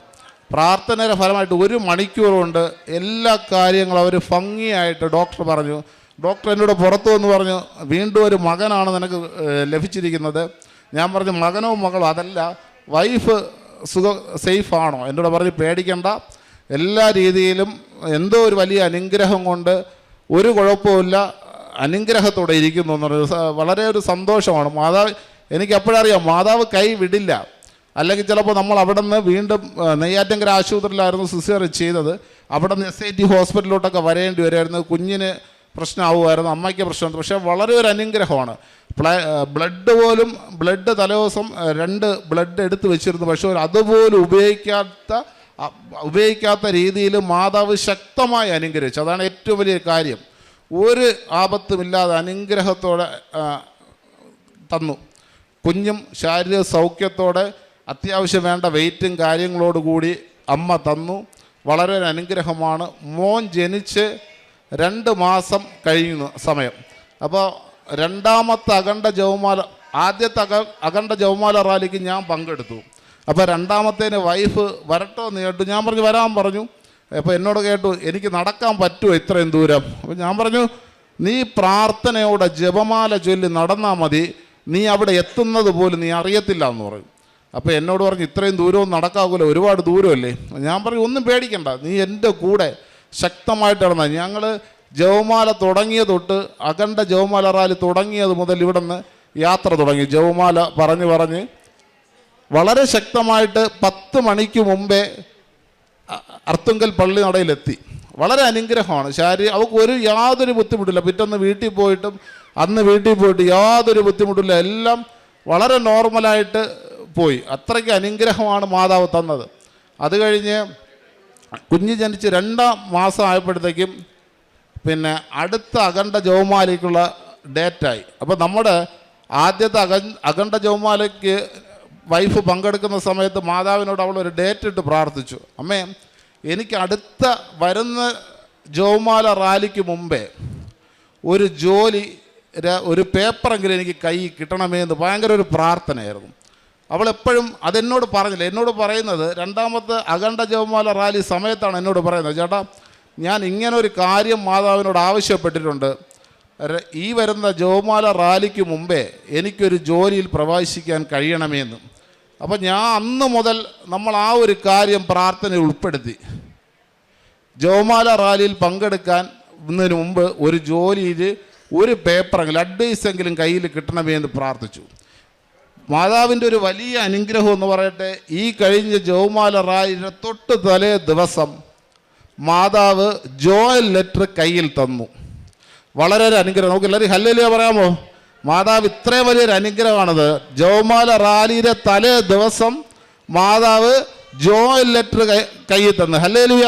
പ്രാർത്ഥനയുടെ ഫലമായിട്ട് 1 മണിക്കൂർ കൊണ്ട് എല്ലാ കാര്യങ്ങളും അവർ ഭംഗിയായിട്ട് ഡോക്ടർ എന്നോട് പുറത്തു വന്ന് പറഞ്ഞു, വീണ്ടും ഒരു മകനാണ് നിനക്ക് ലഭിച്ചിരിക്കുന്നത്. ഞാൻ പറഞ്ഞു മകനോ മകളോ അതല്ല, വൈഫ് സേഫാണോ? എന്നോട് പറഞ്ഞ് പേടിക്കണ്ട, എല്ലാ രീതിയിലും എന്തോ ഒരു വലിയ അനുഗ്രഹം കൊണ്ട് ഒരു കുഴപ്പമില്ല, അനുഗ്രഹത്തോടെ ഇരിക്കുന്നു എന്ന് പറഞ്ഞത് വളരെ ഒരു സന്തോഷമാണ്. മാതാവ് എനിക്ക് എപ്പോഴറിയാം മാതാവ് കൈ വിടില്ല. അല്ലെങ്കിൽ ചിലപ്പോൾ നമ്മൾ അവിടെ നിന്ന് വീണ്ടും നെയ്യാറ്റിൻകര ആശുപത്രിയിലായിരുന്നു സിസേറിയൻ ചെയ്തത്. അവിടെ നിന്ന് SIT ഹോസ്പിറ്റലിലോട്ടൊക്കെ വരേണ്ടി വരുമായിരുന്നു. കുഞ്ഞിന് പ്രശ്നമാവുമായിരുന്നു, അമ്മയ്ക്ക് പ്രശ്നം. പക്ഷേ വളരെ ഒരു അനുഗ്രഹമാണ്. ബ്ലഡ് തലേദിവസം 2 ബ്ലഡ് എടുത്ത് വെച്ചിരുന്നു. പക്ഷേ അതുപോലും ഉപയോഗിക്കാത്ത രീതിയിൽ മാതാവ് ശക്തമായി അനുഗ്രഹിച്ചു. അതാണ് ഏറ്റവും വലിയ കാര്യം. ഒരു ആപത്തുമില്ലാതെ അനുഗ്രഹത്തോടെ തന്നു. കുഞ്ഞും ശാരീരിക സൗഖ്യത്തോടെ അത്യാവശ്യം വേണ്ട വെയിറ്റും കാര്യങ്ങളോടുകൂടി അമ്മ തന്നു. വളരെ ഒരു അനുഗ്രഹമാണ്. മോൻ ജനിച്ച് 2 മാസം കഴിയുന്ന സമയം. അപ്പോൾ 2ാമത്തെ ആദ്യത്തെ അഖണ്ഡ ജപമാല റാലിക്ക് ഞാൻ പങ്കെടുത്തു. അപ്പോൾ 2ാമത്തേന് വൈഫ് വരട്ടോ എന്ന് കേട്ടു. ഞാൻ പറഞ്ഞു വരാൻ പറഞ്ഞു. അപ്പോൾ എന്നോട് കേട്ടു എനിക്ക് നടക്കാൻ പറ്റുമോ ഇത്രയും ദൂരം? അപ്പോൾ ഞാൻ പറഞ്ഞു നീ പ്രാർത്ഥനയോടെ ജപമാല ചൊല്ലി നടന്നാൽ മതി, നീ അവിടെ എത്തുന്നത് പോലും നീ അറിയത്തില്ല എന്ന് പറയും. അപ്പോൾ എന്നോട് പറഞ്ഞു ഇത്രയും ദൂരവും നടക്കാവില്ല, ഒരുപാട് ദൂരമല്ലേ? ഞാൻ പറഞ്ഞു ഒന്നും പേടിക്കണ്ട, നീ എൻ്റെ കൂടെ ശക്തമായിട്ട് നടന്നാൽ. ഞങ്ങൾ ജപമാല തുടങ്ങിയ തൊട്ട് അഖണ്ഡ ജപമാല റാലി തുടങ്ങിയത് മുതൽ ഇവിടെ നിന്ന് യാത്ര തുടങ്ങി. ജപമാല പറഞ്ഞ് വളരെ ശക്തമായിട്ട് 10 മണിക്ക് മുമ്പേ അർത്തുങ്കൽ പള്ളി നടയിലെത്തി. വളരെ അനുഗ്രഹമാണ്. അവൾക്ക് യാതൊരു ബുദ്ധിമുട്ടില്ല. പിറ്റേന്ന് വീട്ടിൽ പോയിട്ട് യാതൊരു ബുദ്ധിമുട്ടില്ല. എല്ലാം വളരെ നോർമലായിട്ട് പോയി. അത്രയ്ക്ക് അനുഗ്രഹമാണ് മാതാവ് തന്നത്. അത് കഴിഞ്ഞ് കുഞ്ഞ് ജനിച്ച് 2 മാസം ആയപ്പോഴത്തേക്കും പിന്നെ അടുത്ത അഖണ്ഡ ജപമാലയ്ക്കുള്ള ഡേറ്റായി. അപ്പോൾ നമ്മുടെ ആദ്യത്തെ അഖണ്ഡ ജപമാലയ്ക്ക് വൈഫ് പങ്കെടുക്കുന്ന സമയത്ത് മാതാവിനോട് അവൾ ഒരു ഡേറ്റ് ഇട്ട് പ്രാർത്ഥിച്ചു, അമ്മേ എനിക്ക് അടുത്ത വരുന്ന ജപമാല റാലിക്ക് മുമ്പേ ഒരു ജോലി, ഒരു പേപ്പറെങ്കിലും എനിക്ക് കൈ കിട്ടണമേ എന്ന് ഭയങ്കര ഒരു പ്രാർത്ഥനയായിരുന്നു. അവൾ എപ്പോഴും അതെന്നോട് പറഞ്ഞില്ല. എന്നോട് പറയുന്നത് 2ാമത്തെ അഖണ്ഡ ജപമാല റാലി സമയത്താണ് എന്നോട് പറയുന്നത്, ചേട്ടാ ഞാൻ ഇങ്ങനൊരു കാര്യം മാതാവിനോട് ആവശ്യപ്പെട്ടിട്ടുണ്ട്, ഈ വരുന്ന ജപമാല റാലിക്ക് മുമ്പേ എനിക്കൊരു ജോലിയിൽ പ്രവേശിക്കാൻ കഴിയണമെന്ന്. അപ്പം ഞാൻ അന്ന് മുതൽ നമ്മൾ ആ ഒരു കാര്യം പ്രാർത്ഥനയിൽ ഉൾപ്പെടുത്തി. ജപമാല റാലിയിൽ പങ്കെടുക്കാൻ മുമ്പ് ഒരു ജോലിയിൽ ഒരു പേപ്പറെങ്കിലും അഡ്വൈസെങ്കിലും കയ്യിൽ കിട്ടണമേ എന്ന് പ്രാർത്ഥിച്ചു. മാതാവിൻ്റെ ഒരു വലിയ അനുഗ്രഹം എന്ന് പറയട്ടെ, ഈ കഴിഞ്ഞ ജപമാല റാലിയുടെ തൊട്ട് തലേ ദിവസം മാതാവ് ജോയൽ ലെറ്റർ കയ്യിൽ തന്നു. വളരെ ഒരു അനുഗ്രഹം. നമുക്ക് എല്ലാവരും ഹല്ലേലൂയ പറയാമോ? മാതാവ് ഇത്രയും വലിയൊരു അനുഗ്രഹമാണത്. ജപമാല റാലിയുടെ തലേ ദിവസം മാതാവ് ജോയൽ ലെറ്റർ കയ്യിൽ തന്നു. ഹല്ലേലൂയ.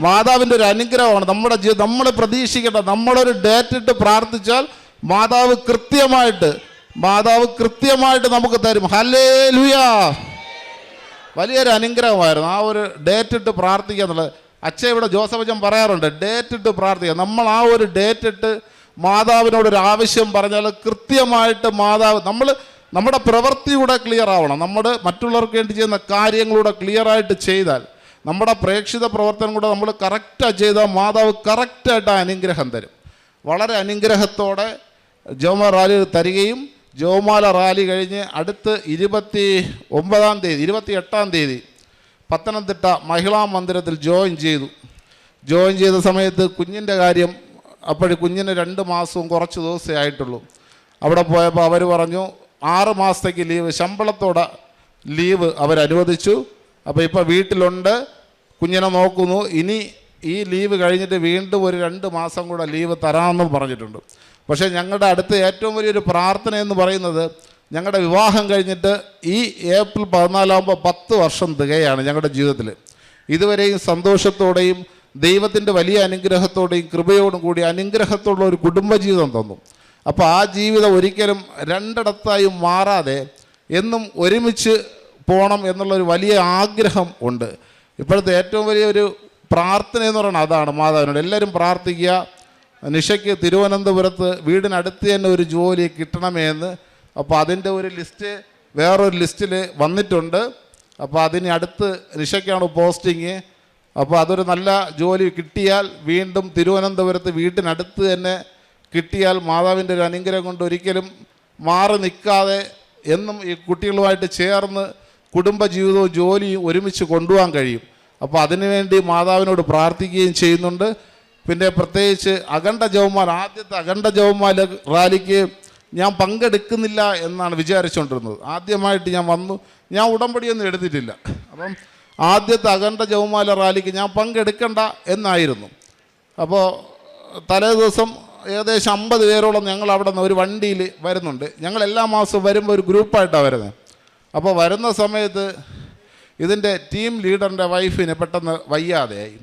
മാതാവിൻ്റെ ഒരു അനുഗ്രഹമാണ്. നമ്മൾ പ്രതീക്ഷിക്കേണ്ട, നമ്മളൊരു ഡേറ്റ് ഇട്ട് പ്രാർത്ഥിച്ചാൽ മാതാവ് കൃത്യമായിട്ട് നമുക്ക് തരും. ഹല്ലേലൂയ. വലിയൊരു അനുഗ്രഹമായിരുന്നു ആ ഒരു ഡേറ്റ് ഇട്ട് പ്രാർത്ഥിക്കുക എന്നുള്ളത്. അച്ഛൻ ഇവിടെ ജോസഫ് അച്ഛൻ പറയാറുണ്ട്, ഡേറ്റ് ഇട്ട് പ്രാർത്ഥിക്കുക. നമ്മൾ ആ ഒരു ഡേറ്റ് ഇട്ട് മാതാവിനോടൊരു ആവശ്യം പറഞ്ഞാൽ കൃത്യമായിട്ട് മാതാവ്, നമ്മുടെ പ്രവൃത്തിയൂടെ ക്ലിയർ ആവണം. നമ്മുടെ മറ്റുള്ളവർക്ക് വേണ്ടി ചെയ്യുന്ന കാര്യങ്ങളൂടെ ക്ലിയറായിട്ട് ചെയ്താൽ, നമ്മുടെ പ്രേക്ഷിത പ്രവർത്തനം കൂടെ നമ്മൾ കറക്റ്റായി ചെയ്താൽ മാതാവ് കറക്റ്റായിട്ട് ആ അനുഗ്രഹം തരും. വളരെ അനുഗ്രഹത്തോടെ ജപമാല റാലി തരികയും ജപമാല റാലി കഴിഞ്ഞ് അടുത്ത് 28-ാം തീയതി പത്തനംതിട്ട മഹിളാ മന്ദിരത്തിൽ ജോയിൻ ചെയ്ത സമയത്ത് കുഞ്ഞിൻ്റെ കാര്യം, അപ്പോഴും കുഞ്ഞിന് 2 മാസവും കുറച്ച് ദിവസമേ ആയിട്ടുള്ളൂ. അവിടെ പോയപ്പോൾ അവർ പറഞ്ഞു 6 മാസത്തേക്ക് ലീവ്, ശമ്പളത്തോടെ ലീവ് അവരനുവദിച്ചു. അപ്പോൾ ഇപ്പോൾ വീട്ടിലുണ്ട്, കുഞ്ഞിനെ നോക്കുന്നു. ഇനി ഈ ലീവ് കഴിഞ്ഞിട്ട് വീണ്ടും ഒരു 2 മാസം കൂടെ ലീവ് തരാമെന്നും പറഞ്ഞിട്ടുണ്ട്. പക്ഷേ ഞങ്ങളുടെ അടുത്ത് ഏറ്റവും വലിയൊരു പ്രാർത്ഥന എന്ന് പറയുന്നത്, ഞങ്ങളുടെ വിവാഹം കഴിഞ്ഞിട്ട് ഈ ഏപ്രിൽ 14 10 വർഷം തികയാണ് ഞങ്ങളുടെ ജീവിതത്തിൽ. ഇതുവരെയും സന്തോഷത്തോടെയും ദൈവത്തിൻ്റെ വലിയ അനുഗ്രഹത്തോടെയും കൃപയോടും കൂടി അനുഗ്രഹത്തോടുള്ള ഒരു കുടുംബജീവിതം തന്നു. അപ്പോൾ ആ ജീവിതം ഒരിക്കലും രണ്ടിടത്തായും മാറാതെ എന്നും ഒരുമിച്ച് പോകണം എന്നുള്ളൊരു വലിയ ആഗ്രഹം ഉണ്ട്. ഇപ്പോഴത്തെ ഏറ്റവും വലിയൊരു പ്രാർത്ഥന എന്ന് പറയുന്നത് അതാണ്. മാതാവിനോട് എല്ലാവരും പ്രാർത്ഥിക്കുക, നിഷയ്ക്ക് തിരുവനന്തപുരത്ത് വീടിനടുത്ത് തന്നെ ഒരു ജോലി കിട്ടണമേ എന്ന്. അപ്പോൾ അതിൻ്റെ ഒരു ലിസ്റ്റ് വേറൊരു ലിസ്റ്റിൽ വന്നിട്ടുണ്ട്. അപ്പോൾ അതിന് അടുത്ത് നിഷയ്ക്കാണ് പോസ്റ്റിങ്. അപ്പോൾ അതൊരു നല്ല ജോലി കിട്ടിയാൽ വീണ്ടും തിരുവനന്തപുരത്ത് വീട്ടിനടുത്ത് തന്നെ കിട്ടിയാൽ മാതാവിൻ്റെ ഒരു അനുഗ്രഹം കൊണ്ട് ഒരിക്കലും മാറി നിൽക്കാതെ എന്നും ഈ കുട്ടികളുമായിട്ട് ചേർന്ന് കുടുംബജീവിതവും ജോലിയും ഒരുമിച്ച് കൊണ്ടുപോകാൻ കഴിയും. അപ്പോൾ അതിനുവേണ്ടി മാതാവിനോട് പ്രാർത്ഥിക്കുകയും ചെയ്യുന്നുണ്ട്. പിന്നെ പ്രത്യേകിച്ച് അഖണ്ഡ ജപമാല, ആദ്യത്തെ അഖണ്ഡ ജപമാല റാലിക്ക് ഞാൻ പങ്കെടുക്കുന്നില്ല എന്നാണ് വിചാരിച്ചുകൊണ്ടിരുന്നത്. ആദ്യമായിട്ട് ഞാൻ വന്നു, ഞാൻ ഉടമ്പടിയൊന്നും എടുത്തിട്ടില്ല. അപ്പം ആദ്യത്തെ അഖണ്ഡ ജപമാല റാലിക്ക് ഞാൻ പങ്കെടുക്കണ്ട എന്നായിരുന്നു. അപ്പോൾ തലേ ദിവസം ഏകദേശം 50 പേരോളം ഞങ്ങൾ അവിടെ നിന്ന് ഒരു വണ്ടിയിൽ വരുന്നുണ്ട്. ഞങ്ങൾ എല്ലാ മാസവും വരുമ്പോൾ ഒരു ഗ്രൂപ്പായിട്ടാണ് വരുന്നത്. അപ്പോൾ വരുന്ന സമയത്ത് ഇതിൻ്റെ ടീം ലീഡറിൻ്റെ വൈഫിന് പെട്ടെന്ന് വയ്യാതെയായി.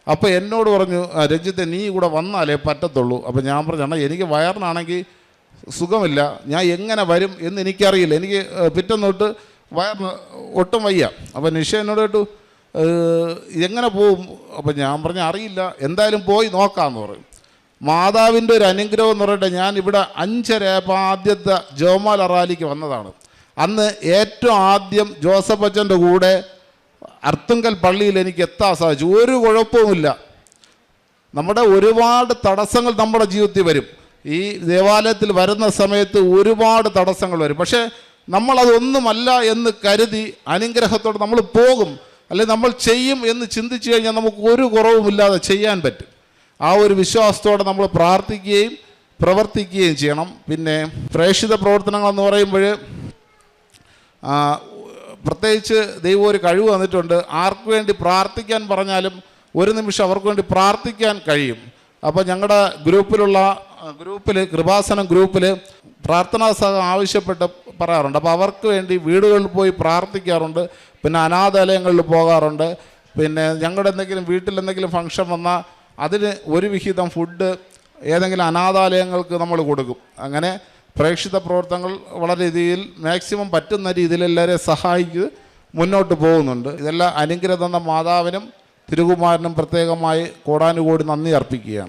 അപ്പോൾ എന്നോട് പറഞ്ഞു, രഞ്ജിത്തെ നീ കൂടെ വന്നാലേ പറ്റത്തുള്ളൂ. അപ്പോൾ ഞാൻ പറഞ്ഞു, എനിക്ക് വയറിനാണെങ്കിൽ സുഖമില്ല, ഞാൻ എങ്ങനെ വരും എന്ന് എനിക്കറിയില്ല, എനിക്ക് പിറ്റേന്ന് തൊട്ട് വയറിന് ഒട്ടും വയ്യ. അപ്പോൾ നിഷ എന്നോട് കേട്ടു എങ്ങനെ പോവും? അപ്പോൾ ഞാൻ പറഞ്ഞു അറിയില്ല, എന്തായാലും പോയി നോക്കാമെന്ന് പറയും. മാതാവിൻ്റെ ഒരു അനുഗ്രഹം എന്ന് പറയട്ടെ, ഞാൻ ഇവിടെ 5:30 ആദ്യത്തെ ജപമാല റാലിക്ക് വന്നതാണ്. അന്ന് ഏറ്റവും ആദ്യം ജോസഫ് അച്ഛൻ്റെ കൂടെ അർത്തുങ്കൽ പള്ളിയിൽ എനിക്ക് എത്താൻ സാധിച്ചു. ഒരു കുഴപ്പവുമില്ല. നമ്മുടെ ഒരുപാട് തടസ്സങ്ങൾ നമ്മുടെ ജീവിതത്തിൽ വരും. ഈ ദേവാലയത്തിൽ വരുന്ന സമയത്ത് ഒരുപാട് തടസ്സങ്ങൾ വരും. പക്ഷേ നമ്മളതൊന്നുമല്ല എന്ന് കരുതി അനുഗ്രഹത്തോടെ നമ്മൾ പോകും, അല്ലെങ്കിൽ നമ്മൾ ചെയ്യും എന്ന് ചിന്തിച്ചു കഴിഞ്ഞാൽ നമുക്ക് ഒരു കുറവുമില്ലാതെ ചെയ്യാൻ പറ്റും. ആ ഒരു വിശ്വാസത്തോടെ നമ്മൾ പ്രാർത്ഥിക്കുകയും പ്രവർത്തിക്കുകയും ചെയ്യണം. പിന്നെ പ്രേക്ഷിത പ്രവർത്തനങ്ങളെന്ന് പറയുമ്പോൾ പ്രത്യേകിച്ച് ദൈവം ഒരു കഴിവ് തന്നിട്ടുണ്ട്. ആർക്ക് വേണ്ടി പ്രാർത്ഥിക്കാൻ പറഞ്ഞാലും ഒരു നിമിഷം അവർക്ക് വേണ്ടി പ്രാർത്ഥിക്കാൻ കഴിയും. അപ്പോൾ ഞങ്ങളുടെ ഗ്രൂപ്പിൽ കൃപാസനം ഗ്രൂപ്പിൽ പ്രാർത്ഥനാ സഹം ആവശ്യപ്പെട്ട് പറയാറുണ്ട്. അപ്പോൾ അവർക്ക് വേണ്ടി വീടുകളിൽ പോയി പ്രാർത്ഥിക്കാറുണ്ട്. പിന്നെ അനാഥാലയങ്ങളിൽ പോകാറുണ്ട്. പിന്നെ ഞങ്ങളുടെ എന്തെങ്കിലും വീട്ടിലെന്തെങ്കിലും ഫംഗ്ഷൻ വന്നാൽ അതിന് ഒരു വിഹിതം ഫുഡ് ഏതെങ്കിലും അനാഥാലയങ്ങൾക്ക് നമ്മൾ കൊടുക്കും. അങ്ങനെ പ്രേക്ഷിത പ്രവർത്തനങ്ങൾ വളരെ രീതിയിൽ മാക്സിമം പറ്റുന്ന രീതിയിൽ എല്ലാവരെയും സഹായിച്ച് മുന്നോട്ട് പോകുന്നുണ്ട്. ഇതെല്ലാം അനുഗ്രഹം തന്ന മാതാവിനും തിരുകുമാരനും പ്രത്യേകമായി കോടാനുകോടി നന്ദി അർപ്പിക്കുകയാണ്.